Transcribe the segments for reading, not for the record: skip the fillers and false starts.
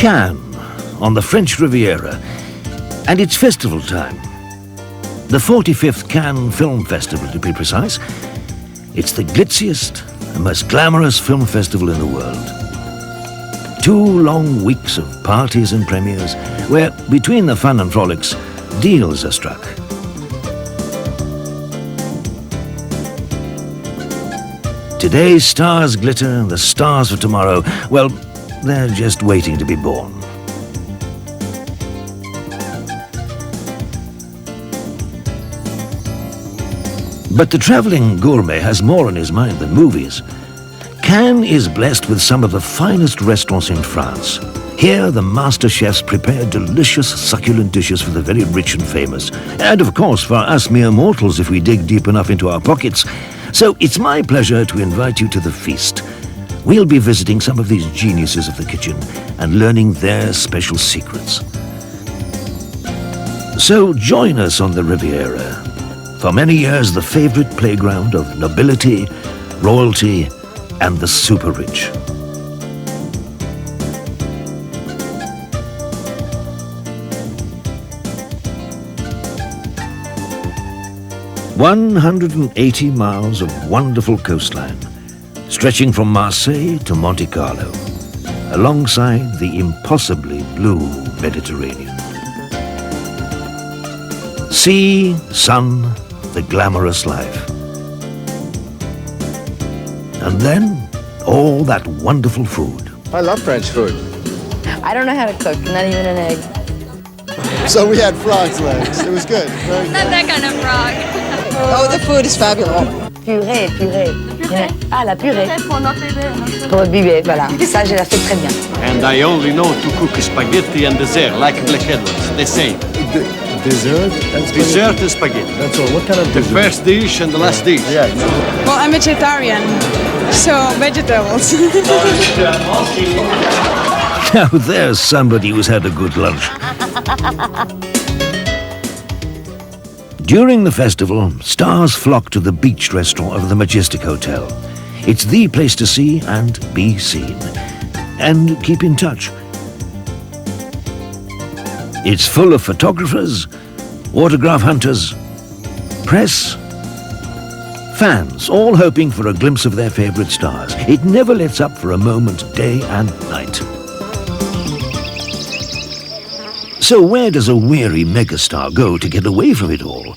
Cannes, on the French Riviera, and it's festival time. The 45th Cannes Film Festival, to be precise. It's the glitziest and most glamorous film festival in the world. 2 long weeks of parties and premieres, where, between the fun and frolics, deals are struck. Today's stars glitter, the stars of tomorrow, well, they're just waiting to be born. But the Traveling Gourmet has more on his mind than movies. Cannes is blessed with some of the finest restaurants in France. Here, the master chefs prepare delicious, succulent dishes for the very rich and famous. And of course, for us mere mortals if we dig deep enough into our pockets. So it's my pleasure to invite you to the feast. We'll be visiting some of these geniuses of the kitchen and learning their special secrets. So join us on the Riviera. For many years, the favorite playground of nobility, royalty, and the super rich. "180 miles of wonderful coastline, stretching from Marseille to Monte Carlo, alongside the impossibly blue Mediterranean. Sea, sun, the glamorous life. And then, all that wonderful food. I love French food. I don't know how to cook, not even an egg. So we had frog's legs. It was good. Very good. Not that kind of frog. Oh, the food is fabulous. Purée, purée. Ah, la purée. Pour notre bébé, voilà. Ça, je la fais très bien. And I only know to cook spaghetti and dessert, like black Edwards, the same. Dessert and spaghetti? Dessert and spaghetti. That's all. What kind of The dessert? first dish and the last dish. Yeah. Well, I'm vegetarian, so vegetables. Now there's somebody who's had a good lunch. During the festival, stars flock to the beach restaurant of the Majestic Hotel. It's the place to see and be seen. And keep in touch. It's full of photographers, autograph hunters, press, fans, all hoping for a glimpse of their favorite stars. It never lets up for a moment, day and night. So where does a weary megastar go to get away from it all?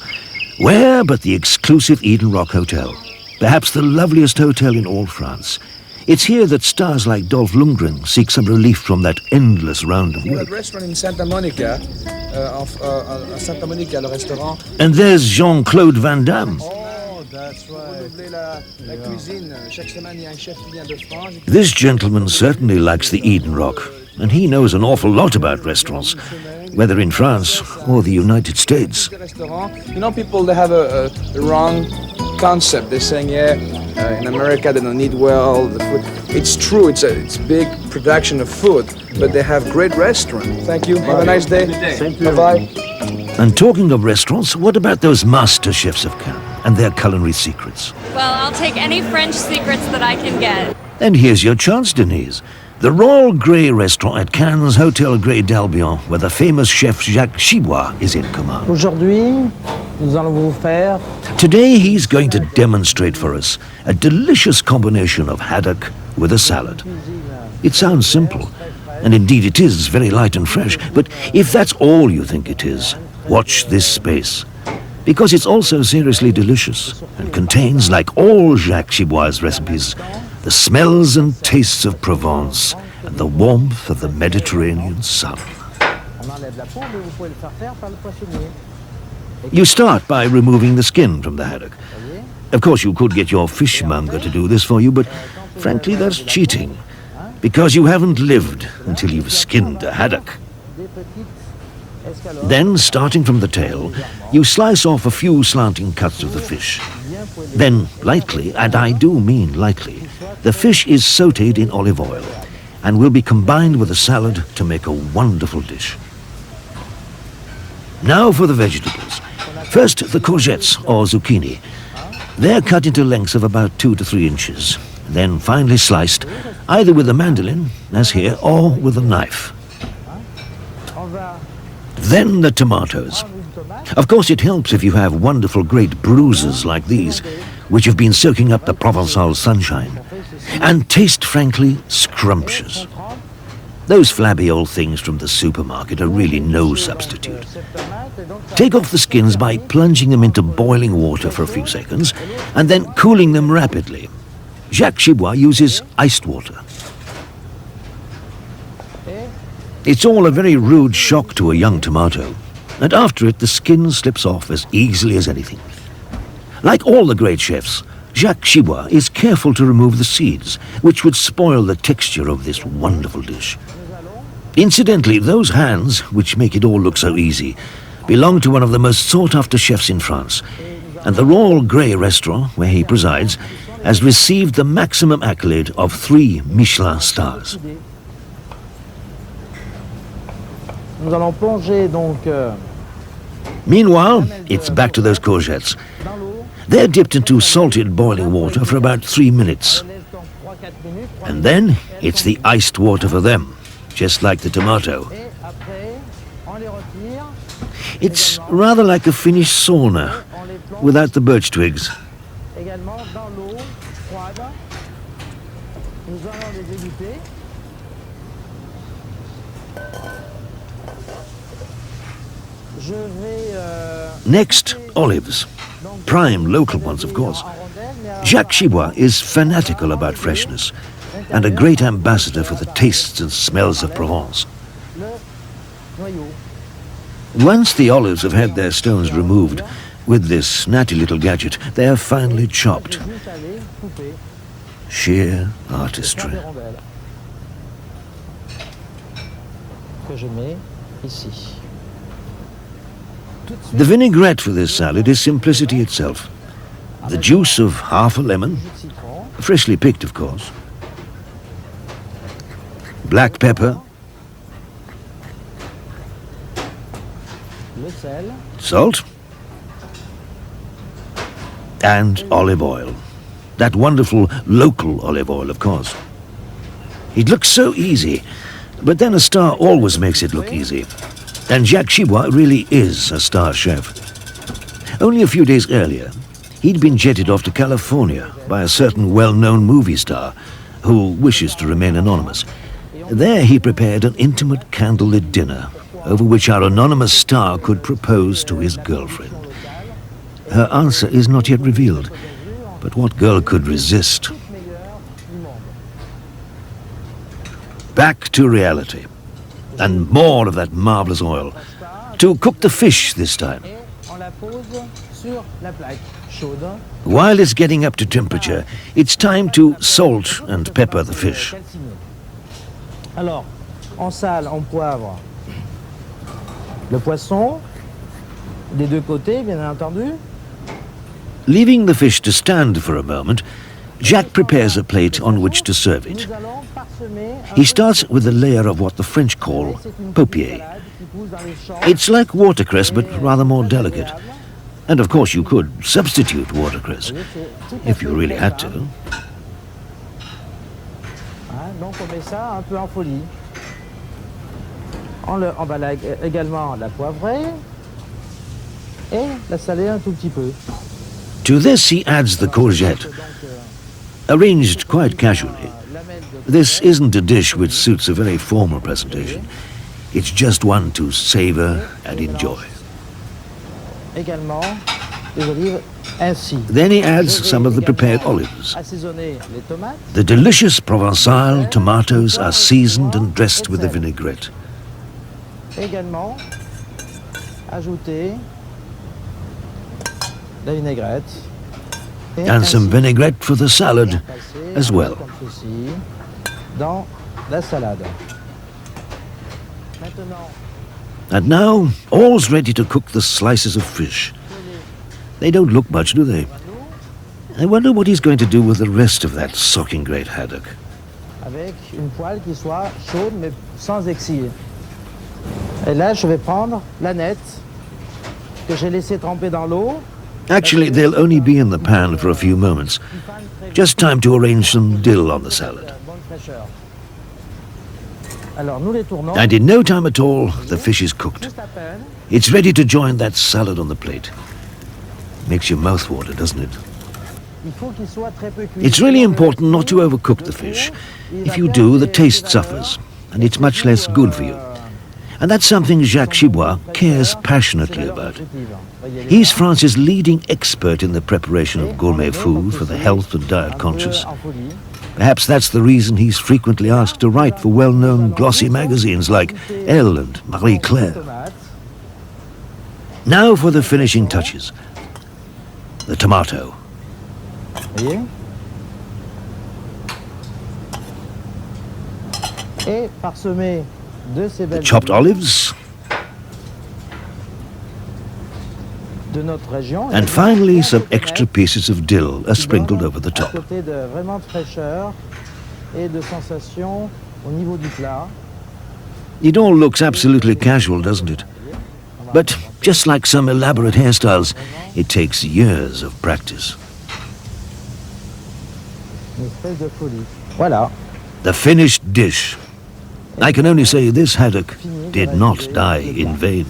Where but the exclusive Eden Rock Hotel, perhaps the loveliest hotel in all France. It's here that stars like Dolph Lundgren seek some relief from that endless round of We had work. a restaurant in Santa Monica, Santa Monica, le restaurant. And there's Jean-Claude Van Damme. Oh, that's right. La cuisine. Chaque semaine, il y a un chef qui vient de France. This gentleman certainly likes the Eden Rock, and he knows an awful lot about restaurants, whether in France or the United States. Restaurant. You know, people, they have a wrong concept. They're saying, in America they don't eat well. The food. It's true. It's a big production of food, but they have great restaurant. Thank you. Have a nice day. Bye-bye. And talking of restaurants, what about those master chefs of Cannes and their culinary secrets? Well, I'll take any French secrets that I can get. And here's your chance, Denise. The Royal Grey Restaurant at Cannes' Hotel Grey d'Albion, where the famous chef Jacques Chibois is in command. Aujourd'hui, nous allons vous faire Today he's going to demonstrate for us a delicious combination of haddock with a salad. It sounds simple, and indeed it is very light and fresh, but if that's all you think it is, watch this space. Because it's also seriously delicious and contains, like all Jacques Chibois' recipes, the smells and tastes of Provence and the warmth of the Mediterranean sun. on enlève la peau, mais vous pouvez le faire faire par le poissonnier. You start by removing the skin from the haddock. Of course, you could get your fishmonger to do this for you, but frankly, that's cheating. Because you haven't lived until you've skinned a haddock. Then, starting from the tail, you slice off a few slanting cuts of the fish. Then, lightly, and I do mean lightly, the fish is sautéed in olive oil and will be combined with a salad to make a wonderful dish. Now for the vegetables. First, the courgettes, or zucchini. They're cut into lengths of about 2 to 3 inches, then finely sliced, either with a mandolin, as here, or with a knife. Then the tomatoes. Of course, it helps if you have wonderful great bruises like these, which have been soaking up the Provençal sunshine, and taste frankly scrumptious. Those flabby old things from the supermarket are really no substitute. Take off the skins by plunging them into boiling water for a few seconds and then cooling them rapidly. Jacques Chibois uses iced water. It's all a very rude shock to a young tomato, and after it the skin slips off as easily as anything. Like all the great chefs, Jacques Chibois is careful to remove the seeds, which would spoil the texture of this wonderful dish. Incidentally, those hands, which make it all look so easy, belong to one of the most sought-after chefs in France, and the Royal Grey restaurant, where he presides, has received the maximum accolade of 3 Michelin stars. Nous allons plonger donc Meanwhile, it's back to those courgettes. They're dipped into salted boiling water for about 3 minutes. And then it's the iced water for them, just like the tomato. It's rather like a Finnish sauna, without the birch twigs. également dans l'eau froide. Nous allons les égoutter. Je vais Next, olives. Prime local ones, of course. Jacques Chibois is fanatical about freshness and a great ambassador for the tastes and smells of Provence. Once the olives have had their stones removed, with this natty little gadget, they are finely chopped. Sheer artistry. que je mets ici. The vinaigrette for this salad is simplicity itself. The juice of half a lemon, freshly picked of course, black pepper, Le sel. salt, and olive oil. That wonderful local olive oil, of course. It looks so easy, but then a star always makes it look easy. And Jacques Chibois really is a star chef. Only a few days earlier, he'd been jetted off to California by a certain well-known movie star who wishes to remain anonymous. There he prepared an intimate candlelit dinner over which our anonymous star could propose to his girlfriend. Her answer is not yet revealed, but what girl could resist? Back to reality, and more of that marvelous oil. To cook the fish this time. On la pose sur la plaque chaude. While it's getting up to temperature, it's time to salt and pepper the fish. Alors, on sale, on poivre le poisson, des deux côtés, bien entendu. Leaving the fish to stand for a moment, Jacques prepares a plate on which to serve it. Nous allons parsemer un He starts with a layer of what the French call paupier. salade qui pousse dans les champs. It's like watercress, but rather more delicate. And of course you could substitute watercress, if you really had to. Hein, donc on met ça un peu en folie. On va également la poivrer et la saler un tout petit peu. To this he adds the courgette, arranged quite casually. This isn't a dish which suits a very formal presentation. It's just one to savor and enjoy. Également les olives ainsi. Then he adds some of the prepared olives. Assaisonner les tomates. The delicious Provençal tomatoes are seasoned and dressed with the vinaigrette. Également ajouter la vinaigrette. Et And some ainsi vinaigrette for the salad passer as well. comme ceci dans la salade. Maintenant, And now, all's ready to cook the slices of fish. They don't look much, do they? I wonder what he's going to do with the rest of that soaking great haddock. avec une poêle qui soit chaude mais sans excès. Et là, je vais prendre l'aneth que j'ai laissé tremper dans l'eau. Actually, they'll only be in the pan for a few moments. Just time to arrange some dill on the salad. Bonne fraîcheur. Alors nous les tournons. And in no time at all, the fish is cooked. Juste à peine. It's ready to join that salad on the plate. Makes your mouth water, doesn't it? Il faut qu'il soit très peu cuit. It's really important not to overcook the fish. If you do, the taste suffers, and it's much less good for you. And that's something Jacques Chibois cares passionately about. He's France's leading expert in the preparation of gourmet food for the health and diet conscious. Perhaps that's the reason he's frequently asked to write for well-known glossy magazines like Elle and Marie Claire. Now for the finishing touches. The tomato. Voyez? Et parsemé de ces The belles chopped olives. de notre région. And finally, some extra pieces of dill are sprinkled over the À top. côté de vraiment de fraîcheur et de sensation au niveau du plat. It all looks absolutely casual, doesn't it? But just like some elaborate hairstyles, it takes years of practice. Une espèce de folie. Voilà. The finished dish. I can only say this haddock did not die in vain.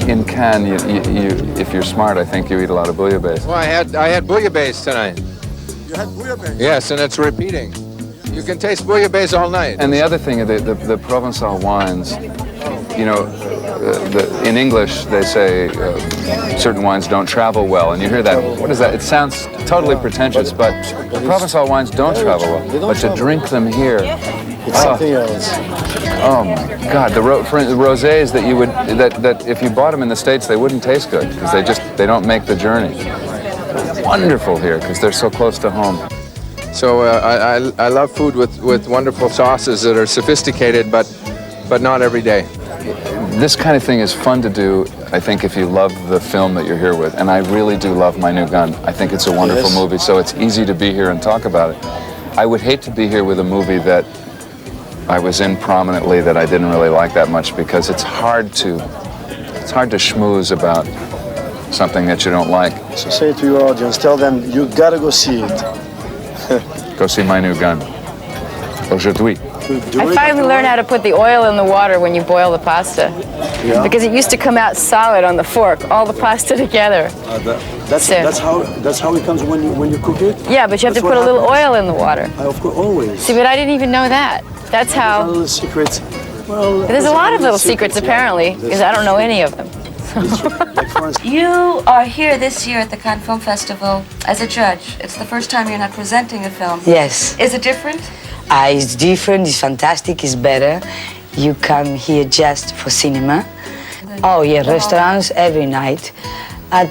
In Cannes, if you're smart, I think you eat a lot of bouillabaisse. Well, I had bouillabaisse tonight. You had bouillabaisse? Yes, and it's repeating. You can taste bouillabaisse all night. And the other thing, the Provençal wines, you know, in English they say certain wines don't travel well, and you hear that. What is that? It sounds totally pretentious, but the Provençal wines don't travel well. But to drink them here, It's something else. oh my God! The rosés that you would that if you bought them in the States, they wouldn't taste good because they don't make the journey. Wonderful here because they're so close to home. So I love food with wonderful sauces that are sophisticated, but not every day. This kind of thing is fun to do, I think, if you love the film that you're here with. And I really do love My New Gun. I think it's a wonderful movie, so it's easy to be here and talk about it. I would hate to be here with a movie that I was in prominently that I didn't really like that much because it's hard to schmooze about something that you don't like. So say to your audience, tell them you gotta go see it. Go see My New Gun. Aujourd'hui. I finally learned how to put the oil in the water when you boil the pasta. Yeah. Because it used to come out solid on the fork, all the pasta together. That's how it comes when you cook it? Yeah, but you have to put a little oil in the water. Of course, always. See, but I didn't even know that. That's A how... little secret. Well, There's a lot of little secrets, apparently, because I don't know any of them. You are here this year at the Cannes Film Festival as a judge. It's the first time you're not presenting a film. Yes. Is it different? It's different, it's fantastic, it's better. You come here just for cinema. Oh yeah, restaurants every night. À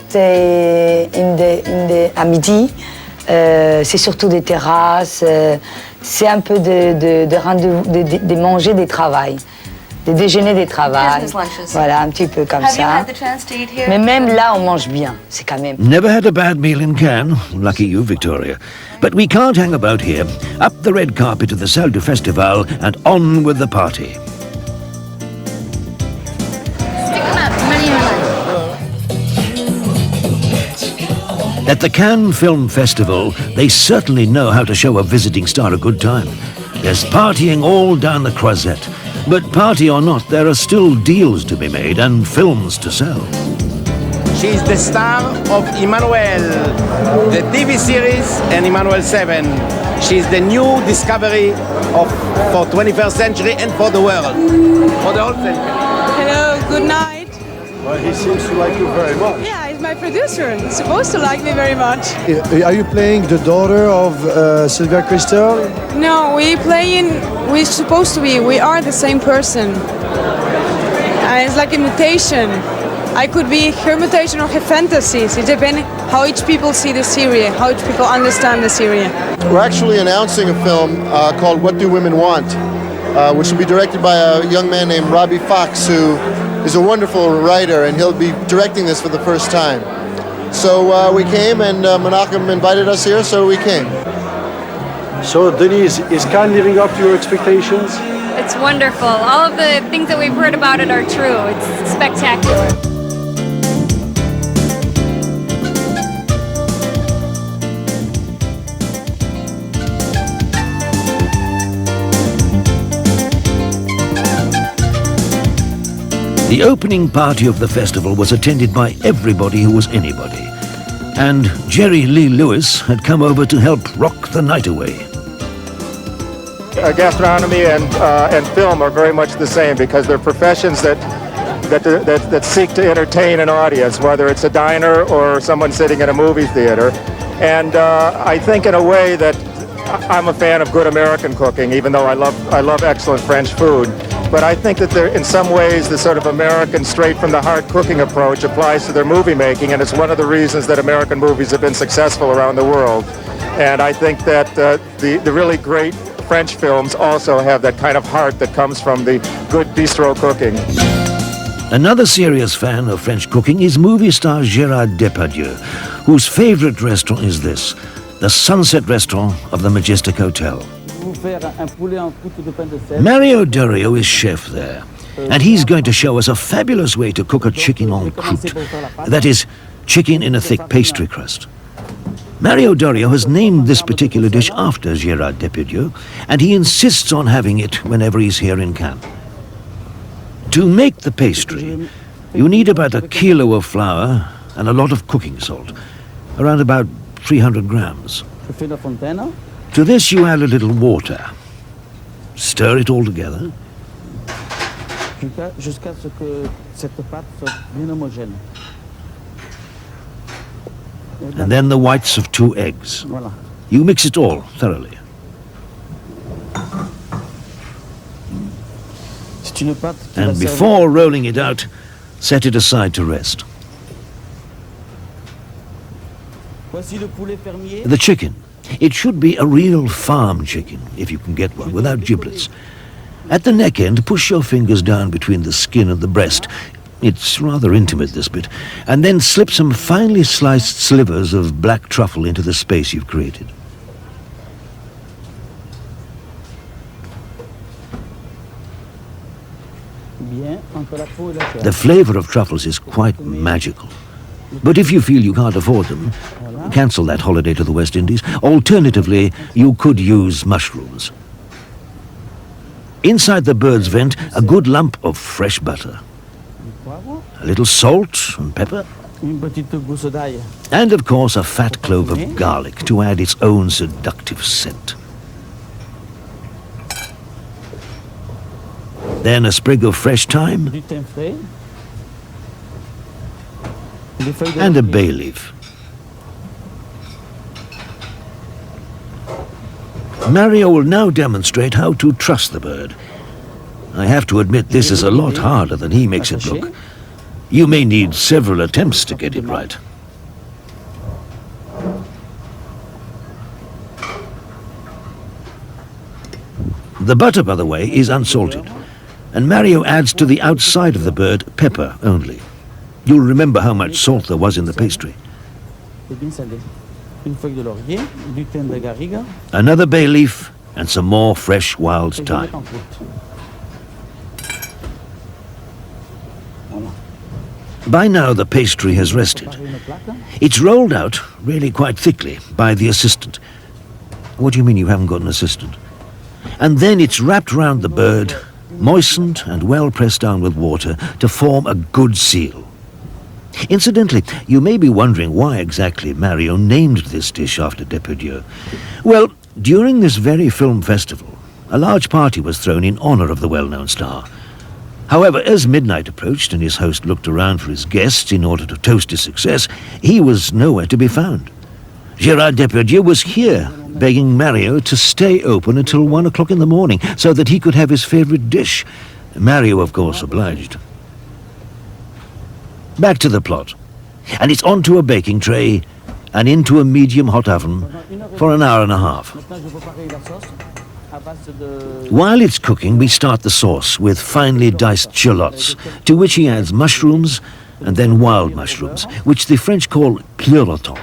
midi, c'est surtout des terrasses, c'est un peu de rendez-vous, de manger des travails. Des déjeuners, des travails. Voilà, un petit peu comme ça. Mais même là, on mange bien. C'est quand même. Never had a bad meal in Cannes. Lucky you, Victoria. But we can't hang about here. Up the red carpet to the Salle du Festival and on with the party. At the Cannes Film Festival, they certainly know how to show a visiting star a good time. There's partying all down the Croisette. But party or not, there are still deals to be made and films to sell. She's the star of Emmanuel, the TV series, and Emmanuel 7. She's the new discovery for 21st century and for the world, for the whole century. Hello, good night. Well, he seems to like you very much. Yeah, he's my producer. He's supposed to like me very much. Are you playing the daughter of Sylvia Christel? No, we're supposed to be. We are the same person. It's like a mutation. I could be her mutation or her fantasies. It depends how each people see the series, how each people understand the series. We're actually announcing a film called What Do Women Want, which will be directed by a young man named Robbie Fox, who is a wonderful writer, and he'll be directing this for the first time. So we came, and Menachem invited us here, so we came. So Denise, is Cannes living up to your expectations? It's wonderful. All of the things that we've heard about it are true. It's spectacular. The opening party of the festival was attended by everybody who was anybody. And Jerry Lee Lewis had come over to help rock the night away. Gastronomy and film are very much the same because they're professions that seek to entertain an audience, whether it's a diner or someone sitting in a movie theater. And I think in a way that I'm a fan of good American cooking, even though I love excellent French food. But I think that there, in some ways, the sort of American straight-from-the-heart cooking approach applies to their movie making, and it's one of the reasons that American movies have been successful around the world. And I think that the really great French films also have that kind of heart that comes from the good bistro cooking. Another serious fan of French cooking is movie star Gérard Depardieu, whose favorite restaurant is this, the Sunset Restaurant of the Majestic Hotel. Mario Dorio is chef there, and he's going to show us a fabulous way to cook a chicken en croûte. That is, chicken in a thick pastry crust. Mario Dorio has named this particular dish after Gérard Depardieu, and he insists on having it whenever he's here in Cannes. To make the pastry, you need about 1 kilo of flour and a lot of cooking salt, around about 300 grams. To this you add a little water. Stir it all together. Jusqu'à ce que cette pâte soit bien homogène. And then the whites of 2 eggs. You mix it all thoroughly. And before rolling it out, set it aside to rest. The chicken. It should be a real farm chicken, if you can get one, without giblets. At the neck end, push your fingers down between the skin and the breast. It's rather intimate, this bit. And then slip some finely sliced slivers of black truffle into the space you've created. The flavor of truffles is quite magical. But if you feel you can't afford them, cancel that holiday to the West Indies. Alternatively, you could use mushrooms. Inside the bird's vent, a good lump of fresh butter. A little salt and pepper. And of course a fat clove of garlic to add its own seductive scent. Then a sprig of fresh thyme and a bay leaf. Mario will now demonstrate how to truss the bird. I have to admit this is a lot harder than he makes it look. You may need several attempts to get it right. The butter, by the way, is unsalted, and Mario adds to the outside of the bird pepper only. You'll remember how much salt there was in the pastry. Another bay leaf and some more fresh wild thyme. By now the pastry has rested. It's rolled out really quite thickly by the assistant. What do you mean you haven't got an assistant? And then it's wrapped round the bird, moistened and well pressed down with water to form a good seal. Incidentally, you may be wondering why exactly Mario named this dish after Depardieu. Well, during this very film festival, a large party was thrown in honor of the well-known star. However, as midnight approached and his host looked around for his guests in order to toast his success, he was nowhere to be found. Gérard Depardieu was here, begging Mario to stay open until 1 o'clock in the morning so that he could have his favorite dish. Mario, of course, obliged. Back to the plot. And it's onto a baking tray and into a medium hot oven for an hour and a half. While it's cooking, we start the sauce with finely diced shallots, to which he adds mushrooms and then wild mushrooms, which the French call pleuretons.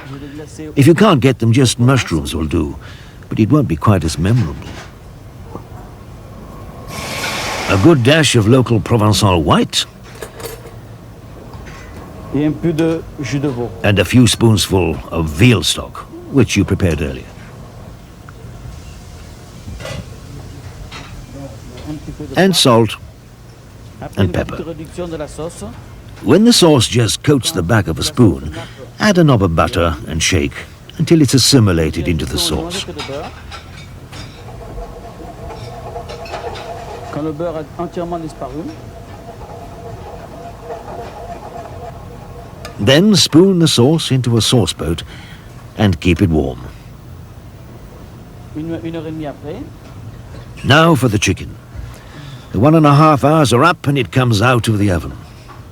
If you can't get them, just mushrooms will do, but it won't be quite as memorable. A good dash of local Provençal white, and a few spoonsful of veal stock, which you prepared earlier. And salt. and pepper. When the sauce just coats the back of a spoon, add a knob of butter and shake until it's assimilated into the sauce. Quand le beurre a entièrement disparu, then spoon the sauce into a sauce boat and keep it warm. une heure et demie après, Now for the chicken. The 1.5 hours are up and it comes out of the oven.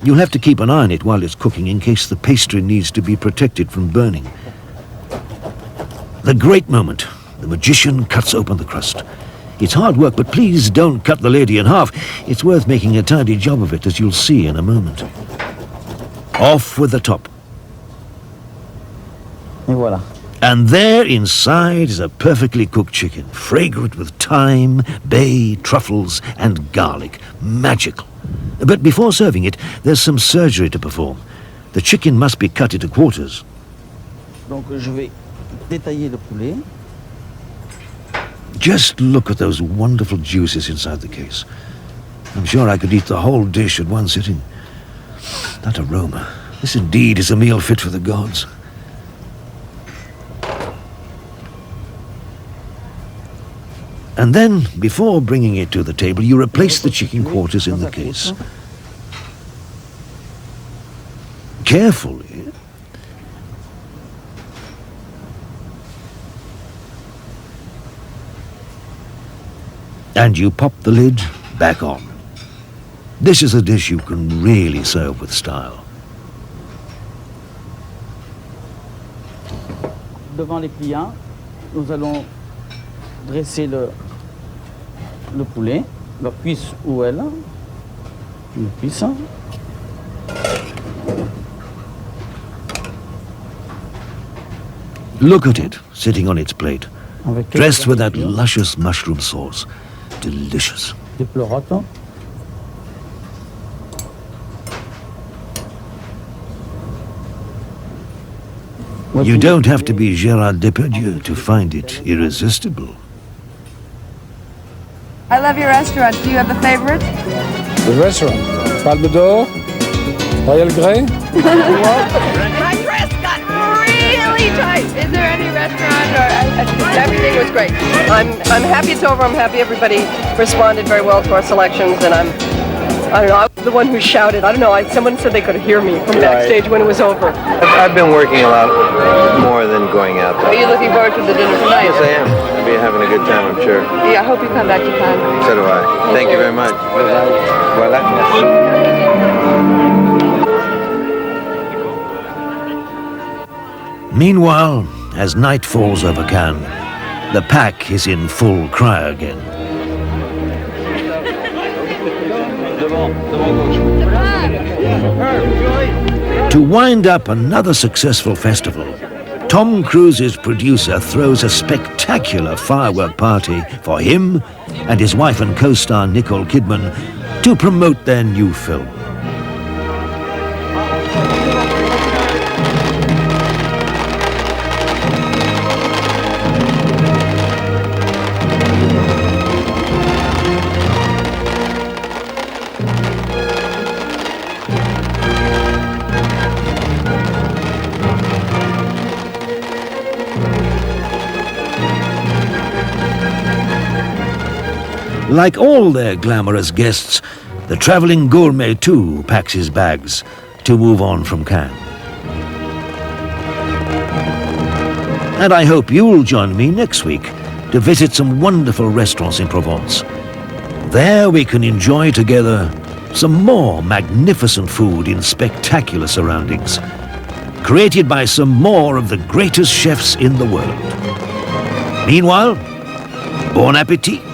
You'll have to keep an eye on it while it's cooking in case the pastry needs to be protected from burning. The great moment. The magician cuts open the crust. It's hard work, but please don't cut the lady in half. It's worth making a tidy job of it, as you'll see in a moment. Off with the top. et voilà. And there inside is a perfectly cooked chicken, fragrant with thyme, bay, truffles, and garlic. Magical. But before serving it, there's some surgery to perform. The chicken must be cut into quarters. Donc je vais détailler le poulet. Just look at those wonderful juices inside the case. I'm sure I could eat the whole dish at one sitting. That aroma. This indeed is a meal fit for the gods. And then, before bringing it to the table, you replace the chicken quarters in the case. Carefully. And you pop the lid back on. This is a dish you can really serve with style. Devant les clients, nous allons dresser le poulet, la cuisse où elle, une cuisse. Look at it, sitting on its plate, Avec dressed with that luscious mushroom sauce. Delicious. des pleurotes. You don't have to be Gérard Depardieu to find it irresistible. I love your restaurant. Do you have a favorite? The restaurant. Palme d'Or, Royal Grey. My dress got really tight. Is there any restaurant or everything was great? I'm happy it's over. I'm happy everybody responded very well to our selections, and I don't know, I was the one who shouted. I don't know, someone said they could hear me from backstage when it was over. I've been working a lot more than going out. Are you looking forward to the dinner tonight? Yes, I am. I'll be having a good time, I'm sure. Yeah, I hope you come back to time. So do I. Thank you very much. Voilà. Meanwhile, as night falls over Cannes, the pack is in full cry again. To wind up another successful festival, Tom Cruise's producer throws a spectacular firework party for him and his wife and co-star Nicole Kidman to promote their new film. Like all their glamorous guests, the Traveling Gourmet too packs his bags to move on from Cannes. And I hope you'll join me next week to visit some wonderful restaurants in Provence. There we can enjoy together some more magnificent food in spectacular surroundings, created by some more of the greatest chefs in the world. Meanwhile, bon appétit!